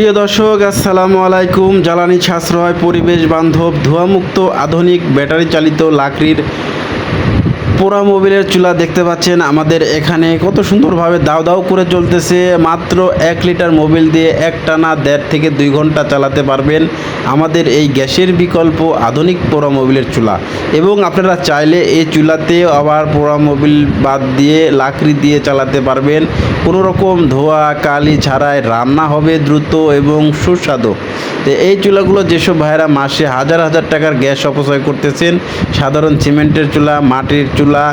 প্রিয় দর্শক, আসসালামু আলাইকুম। জ্বালানি সাশ্রয়, পরিবেশ বান্ধব, ধোঁয়ামুক্ত, আধুনিক ব্যাটারি চালিত লাকড়ির পোড়া মোবিলের চুলা দেখতে পাচ্ছেন আমাদের এখানে কত সুন্দরভাবে দাও দাও করে জ্বলতেছে। মাত্র 1 লিটার মোবিল দিয়ে একটানা 1.5 থেকে 2 ঘন্টা চালাতে পারবেন আমাদের এই গ্যাসের বিকল্প আধুনিক পোড়া মোবিলের চুলা। এবং আপনারা চাইলে এই চুলাতে আবার পোড়া মোবিল বাদ দিয়ে লাকড়ি দিয়ে চালাতে পারবেন। কোনো রকম ধোয়া কালি ছাড়াই রান্না হবে দ্রুত এবং সুস্বাদু। তো এই চুলাগুলো যেসব ভাইয়েরা মাসে হাজার হাজার টাকার গ্যাস অপচয় করতেছেন, সাধারণ সিমেন্টের চুলা, মাটির চুলা,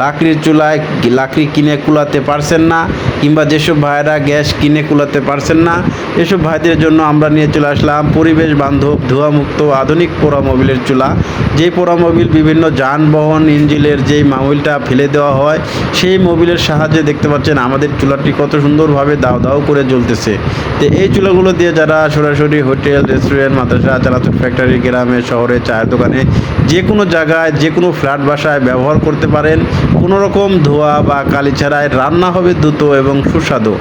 লাকড়ির চুলায় লাকড়ি কিনে কুলাতে পারছেন না, কিংবা যেসব ভাইয়েরা গ্যাস কিনে কুলাতে পারছেন না, এসব ভাইদের জন্য আমরা নিয়ে চলে আসলাম পরিবেশ বান্ধব, ধোঁয়ামুক্ত, আধুনিক পোড়া মোবিলের চুলা। যে পোড়া মোবিল বিভিন্ন যানবাহন ইঞ্জিনের যেই মোবিলটা ফেলে দেওয়া হয়, সেই মোবিলের সাহায্যে দেখতে পাচ্ছেন আমাদের চুলাটি কত সুন্দরভাবে দাও দাও করে জ্বলতেছে। তো এই চুলাগুলো দিয়ে যারা সরাসরি হোটেল, রেস্টুরেন্ট, মাদ্রাসা, চানাচুর ফ্যাক্টরি, গ্রামে, শহরে, চায়ের দোকানে, যে কোনো জায়গায়, যে কোনো ফ্ল্যাট বাসায় ব্যবহার করতে পারেন। কোনো রকম ধোয়া বা কালি ছাড়াই রান্না হবে দ্রুত এবং সুস্বাদু।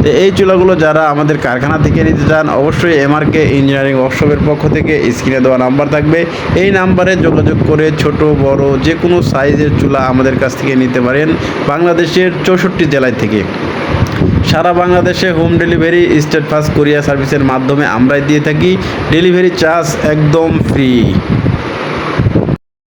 তো এই চুলাগুলো যারা আমাদের কারখানা থেকে নিতে চান, অবশ্যই এমআরকে ইঞ্জিনিয়ারিং ওয়ার্কশপের পক্ষ থেকে স্ক্রিনে দেওয়া নাম্বার থাকবে, এই নাম্বারে যোগাযোগ করে ছোট বড় যে কোনো সাইজের চুলা আমাদের কাছ থেকে নিতে পারেন। বাংলাদেশের 64 জেলায় থেকে সারা বাংলাদেশে home delivery, state fast courier সার্ভিসের মাধ্যমে আমরাই দিয়ে থাকি। ডেলিভারি চার্জ একদম ফ্রি।